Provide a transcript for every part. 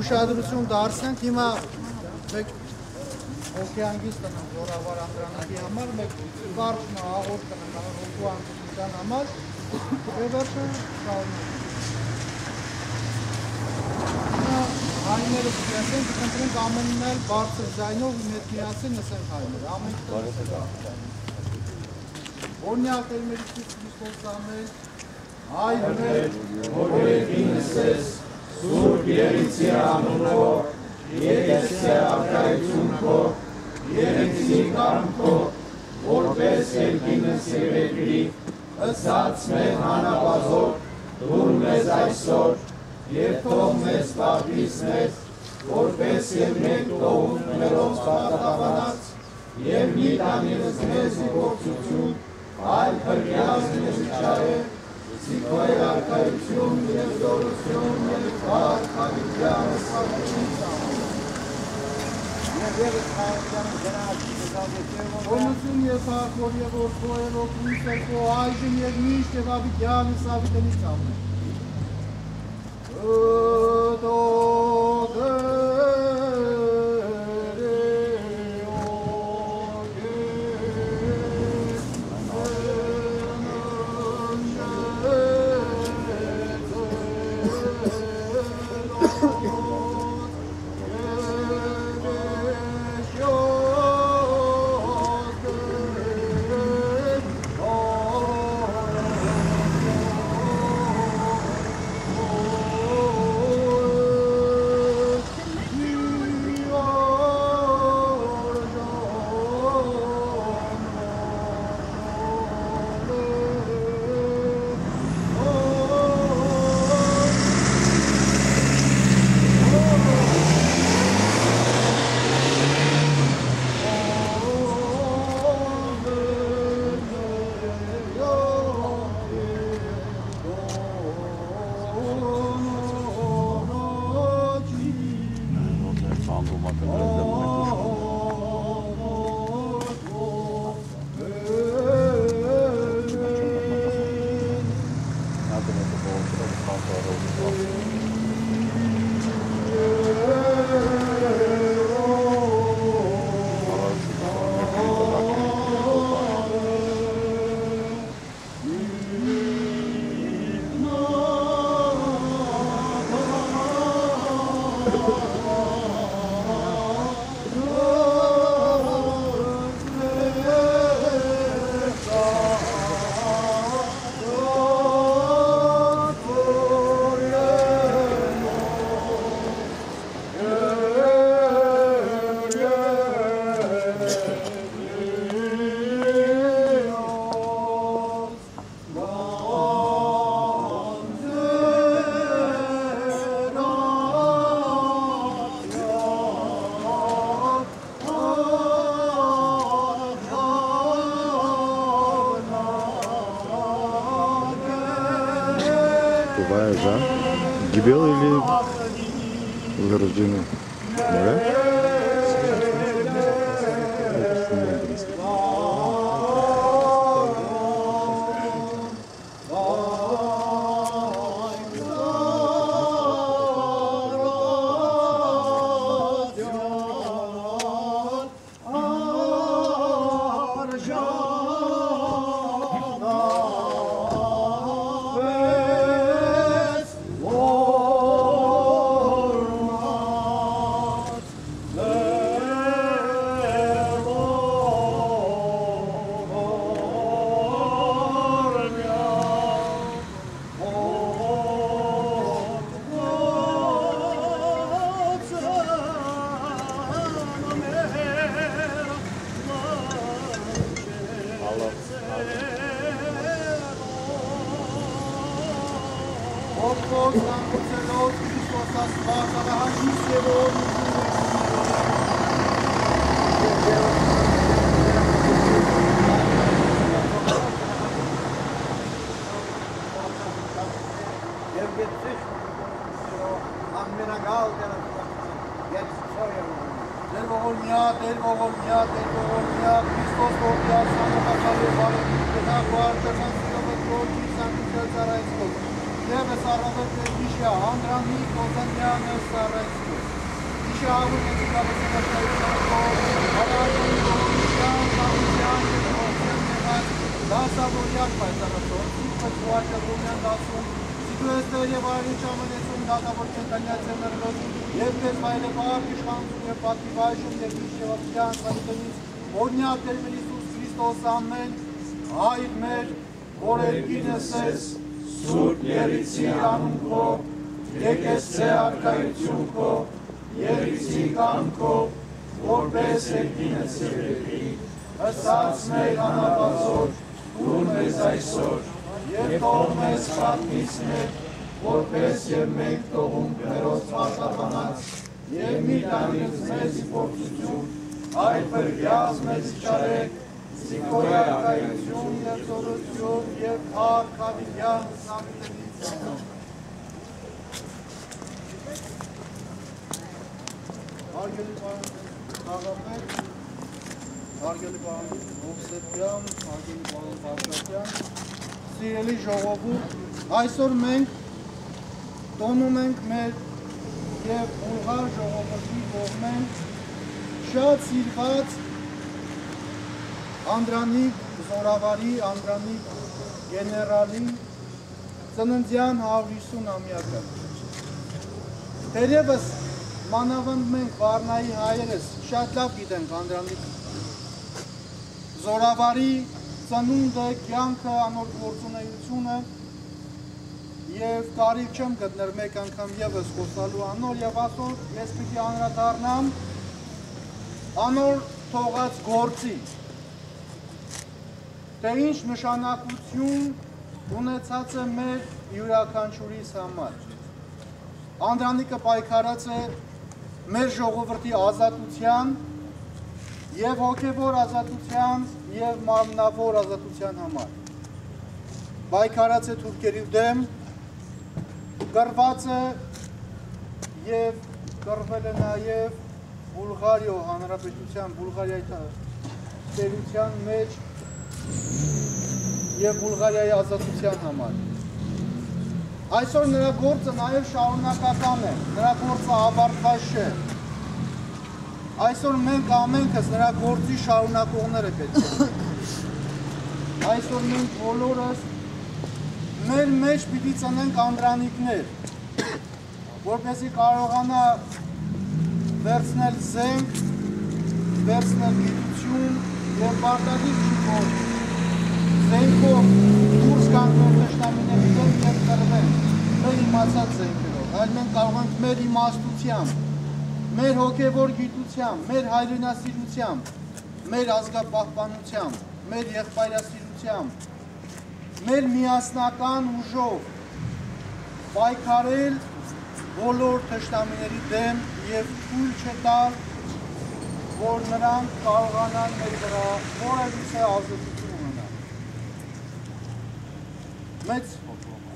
ուշադրություն դարձնենք հիմա մեկ օկեանգից տնանք որավար անդրանակի համար մեկ կարճ աղոտ տնանք հոգու անկության համար և վերջը շարունակենք հայները կգեսենք կընտրենք ամենն էլ բարձր ձայնով մետ միասին նսենք հայները ամենք Օրնյակ էր մեր Քրիստոս ամեն Հայր որ երկինս ես Սուրբ Եղիցի անունով Եկեցե արկայություն քո Եղիցի կամքո որպես երկինս եւ երկրի ըսած մեր հանապազոր դուր մեզ այսօր եւ թող մեզ պարտիս մեզ որպես եւ մենք թողում մերոնց պատահանած եւ մի տանիız մեզ գործություն այլ քրյազ մեզ չարե Սիկոյ արկայություն եւ զորություն եւ փառք հավիտյան Օրնություն եւ փառք որ եւ որդու եւ օգնություն քո այժմ եւ միշտ եւ հավիտյան սավիտենի կամն Живая за гибел или вырожденный? Да? Deve sarrafet bir kişi, Andran Nikosan Yanı sarrafet. Դասավորյալ պայծառացող, Վարդապետյան դասում, Սիկլոստեր եւ Արարիչ ամենեցում դատավոր կենտրոնացիաներով եւ դեսվայրեբար իշխանություն եւ պատիվայժում եւ իշխանության ծանոթից օրինակ Տեր Հիսուս Քրիստոս ամեն հայր մեր որ երկինս ես Սուրբ Երիցի անուն քո եկես ցե արքայություն քո Երիցի կանքո որպես երկինս երեխի ըսած մեր անապազոր Ուրն մեզ այսօր, և թող մեզ խատնից մեր, որպես և մենք թողում մերոց պարտականած, և մի տանից մեզ իպործություն, այդ բրգյազ մեզ իչարեք, զիկորի ակայություն և զորություն և արքավիդյան սամիտնից։ Արգելի պարոն Աղապետ, Արգելի պարոն Հովսեփյան, արգելի պարոն Բաղդասարյան, սիրելի ժողովուրդ, այսօր մենք տոնում ենք մեր և Բուլղար ժողովրդի կողմեն շատ սիրված Անդրանիկ Զորավարի, Անդրանիկ գեներալի ծննդյան 150-ամյակը։ Թերևս մանավանդ մենք Վառնայի հայերս շատ լավ գիտենք Անդրանիկ Զորավարի ծնունդը, կյանքը, անոր գործունեությունը և կարիք չեմ գտներ մեկ անգամ ևս խոսալու անոր և ասոր ես պիտի անդրադառնամ անոր թողած գործի թե ինչ նշանակություն ունեցած է մեր յուրաքանչյուրիս համար։ Անդրանիկը պայքարած է մեր ժողովրդի ազատության և հոգևոր ազատության և մարմնավոր ազատության համար։ Պայքարած է թուրքերի դեմ, կռված է և կռվել է նաև Բուլղարիա հանրապետության, Բուլղարիայի տերության մեջ և Բուլղարիայի ազատության համար։ Այսօր նրա գործը նաև շարունակական է, նրա գործը ավարտված չէ։ Այսօր մենք ամենքս նրա գործի շարունակողները պետք է։ Այսօր մենք բոլորս մեր մեջ պիտի ծնենք անդրանիկներ, որպեսզի կարողանա վերցնել զենք, վերցնել գիտություն և պարտադիր չի, որ զենքով դուրս գանք մեր թշնամիների դեմ և կռվենք մեր իմացած զենքերով, այլ մենք կարող ենք մեր իմաստությամբ, մեր հոգևոր գիտությամբ, մեր հայրենասիրությամբ, մեր ազգապահպանությամբ, մեր եղբայրասիրությամբ, մեր միասնական ուժով պայքարել բոլոր թշնամիների դեմ և թույլ չտալ, որ նրանք կարողանան մեր վրա որևիցե ազդեցություն ունենալ։ Մեծ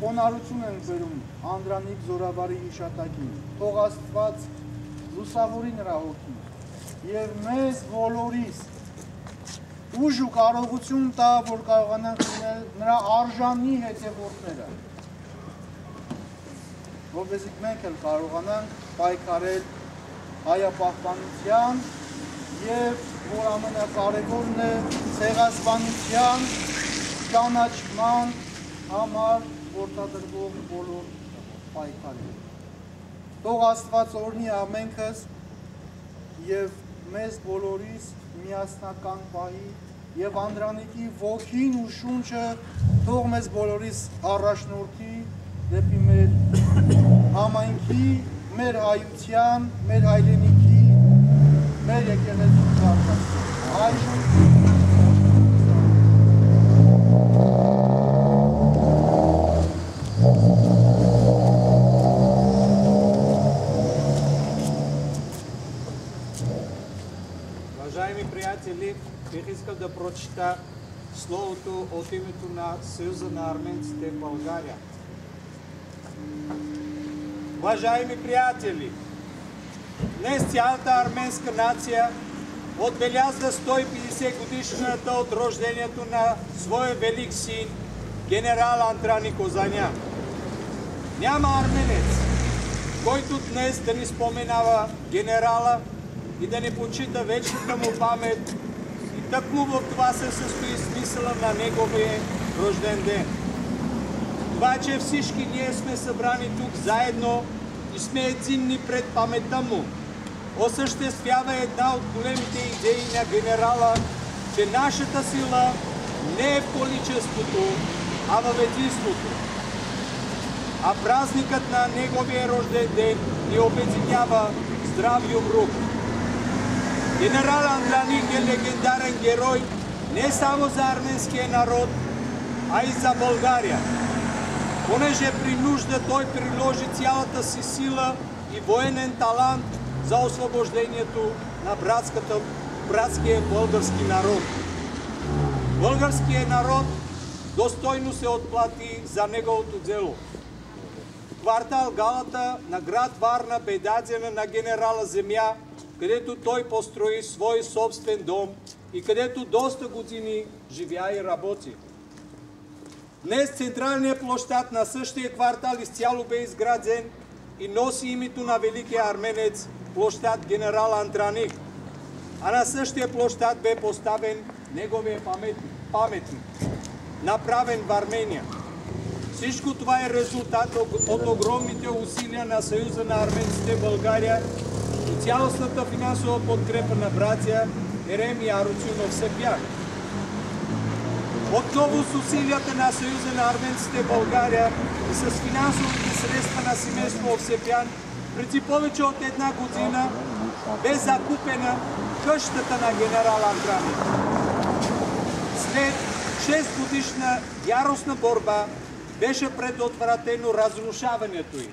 խոնարհություն ենք բերում Անդրանիկ Զորավարի հիշատակին, թող Աստված լուսավորի նրա հոգին և մեզ բոլորիս ուժ ու կարողություն տա, որ կարողանանք լինել նրա արժանի հետևորդները, որպեսզի մենք էլ կարողանանք պայքարել հայապահպանության և որ ամենակարևորն է ցեղասպանության ճանաչման համար գործադրվող բոլոր պայքարները։ Թող Աստված օրհնի ամենքս և մեզ բոլորիս միասնական պահի և Անդրանիկի ոգին ու շունչը թող մեզ բոլորիս առաջնորդի դեպի մեր համայնքի, մեր հայության, մեր հայրենիքի, մեր եկեղեցու զարգացում։ Այժմ Уважаеми приятели, бих искал да прочита словото от името на Съюза на арменците в България. Уважаеми приятели, днес цялата арменска нация отбелязва 150 годишнината от рождението на своя велик син, генерал Андраник Озанян. Няма арменец, който днес да ни споменава генерала и да ни почита вечната му памет. И тъкмо в това се състои смисъла на неговия рожден ден. Това, че всички ние сме събрани тук заедно и сме единни пред паметта му, осъществява една от големите идеи на генерала, че нашата сила не е в количеството, а в единството. А празникът на неговия рожден ден ни обединява здрав юмрук. Генерал Андраник е легендарен герой не само за арменския народ, а и за България. Понеже при нужда той приложи цялата си сила и военен талант за освобождението на братския български народ. Българският народ достойно се отплати за неговото дело. Квартал Галата на град Варна бе дадена на генерала земя, където той построи свой собствен дом и където доста години живя и работи. Днес централният площад на същия квартал изцяло бе изграден и носи името на великия арменец площад генерал Андраник, а на същия площад бе поставен неговия паметник, направен в Армения. Всичко това е резултат от огромните усилия на Съюза на арменците в България и цялостната финансова подкрепа на братя Ерем и Аруцин Овсепян. Отново с усилията на Съюза на арменците в България и с финансовите средства на семейство Овсепян, преди повече от една година бе закупена къщата на генерал Андраник. След 6 годишна яростна борба беше предотвратено разрушаването й,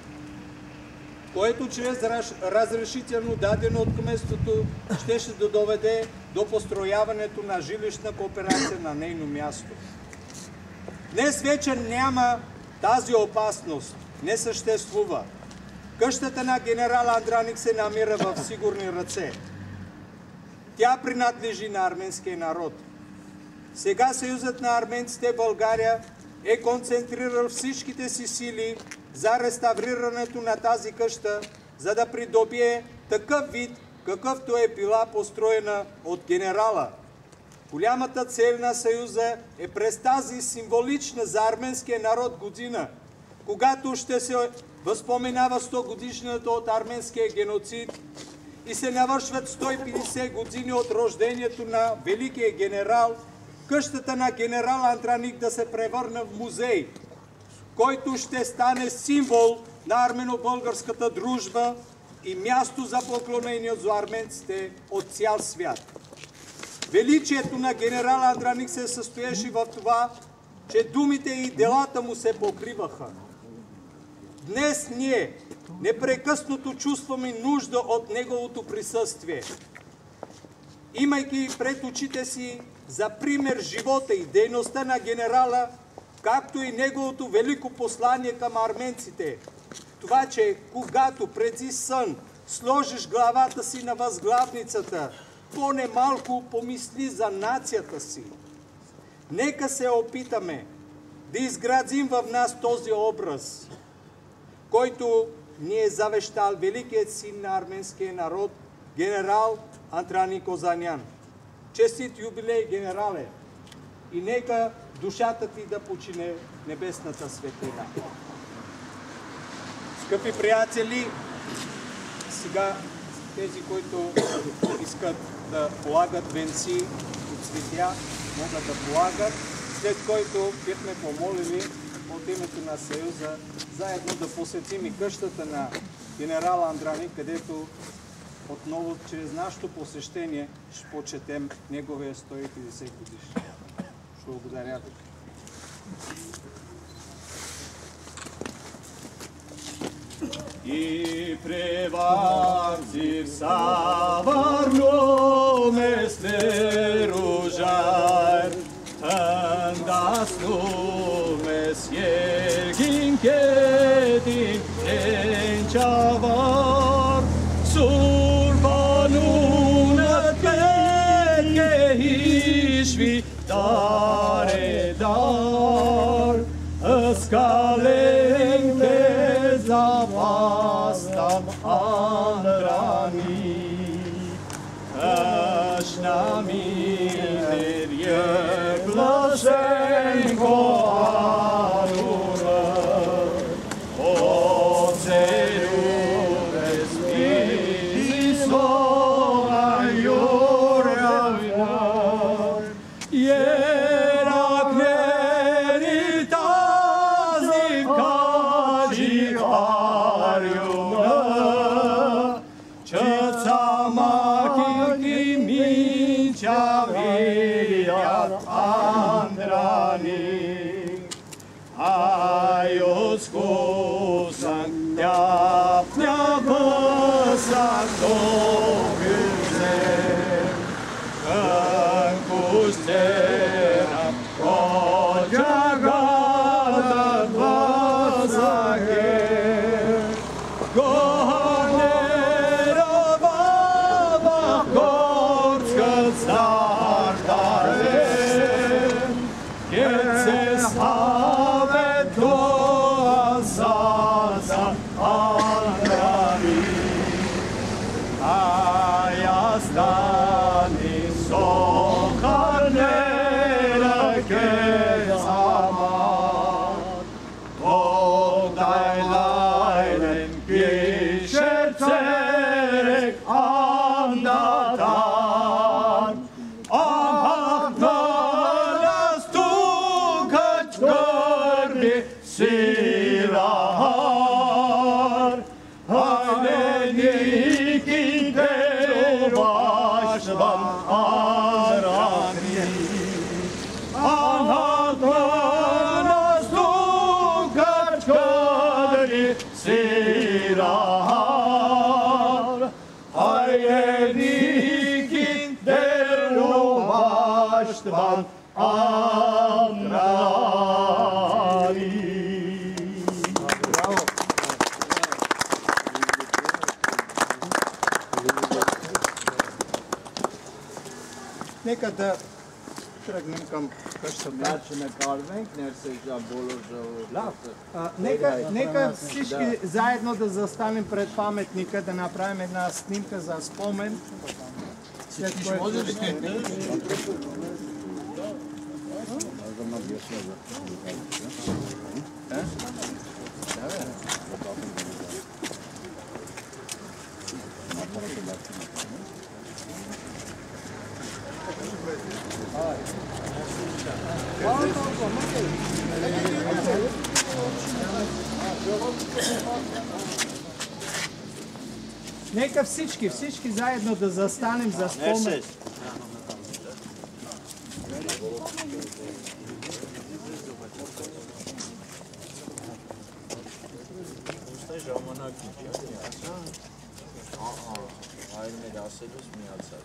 което чрез разрешително дадено от кметството щеше да доведе до построяването на жилищна кооперация на нейно място. Днес вече няма тази опасност, не съществува. Къщата на генерал Андраник се намира в сигурни ръце. Тя принадлежи на арменския народ. Сега Съюзът на арменците в България е концентрирал всичките си сили за реставрирането на тази къща, за да придобие такъв вид, какъвто е била построена от генерала. Голямата цел на Съюза е през тази символична за арменския народ година, когато ще се възпоменава 100 годишната от арменския геноцид и се навършват 150 години от рождението на великия генерал, къщата на генерал Андраник да се превърне в музей, който ще стане символ на армено-българската дружба и място за поклонение за арменците от цял свят. Величието на генерал Андраник се състоеше в това, че думите и делата му се покриваха. Днес ние непрекъснато чувстваме нужда от неговото присъствие. Имайки пред очите си за пример живота и дейността на генерала, както и неговото велико послание към арменците, това, че когато преди сън сложиш главата си на възглавницата, поне малко помисли за нацията си. Нека се опитаме да изградим в нас този образ, който ни е завещал великият син на арменския народ, генерал Андраник Озанян. Честит юбилей, генерале! И нека душата ти да почине небесната светлина. Скъпи приятели, сега тези, които искат да полагат венци от цветя, могат да полагат, след който бихме помолили от името на Съюза заедно да посетим и къщата на генерал Андраник, където отново чрез нашето посещение ще почетем неговия 150 годишен. Благодаря ви. И преварци в саварно стеружар, тандасну сергинкетин енчавар, сурбанунат пеке хишви даре дар, ăscalente zavasta Ամիներ և լսենք քո անունը, օձերում ես իզիսող այոր ավնար, երակների տազնիվ կաջիկ արյունը, չծամակի մինչավիատ անդրանիկ, այոց կուսանք տյապնյապսակ տողյուզեր, կնկուստերամ կոջագադը բազագեր, գոհարները բաբախ գործ կծարտարեն, կեցես հավետ քո ասածան անդրանիկ, Հայաստանի սոխարները կեզ համար, թող դայլայր են գիշեր ցերեկ անդադան, անհաղթանս դուք չկրվի սիրահար, հայրենիքին դերով աշվան արանիկ, անհաղթանս դուք չկրվի սիրահար, հայրենիքին դերով աշվան արանիկ։ Նեկա դա շրագնում կամ կաշտում Նկարվենք ներսեջա բոլոր ժողովուրդը։ Нека всички заедно да застанем пред паметника, да направим една снимка за спомен. След което... Нека всички заедно да застанем за спомен. Այլ մեր ասելուց միացավ։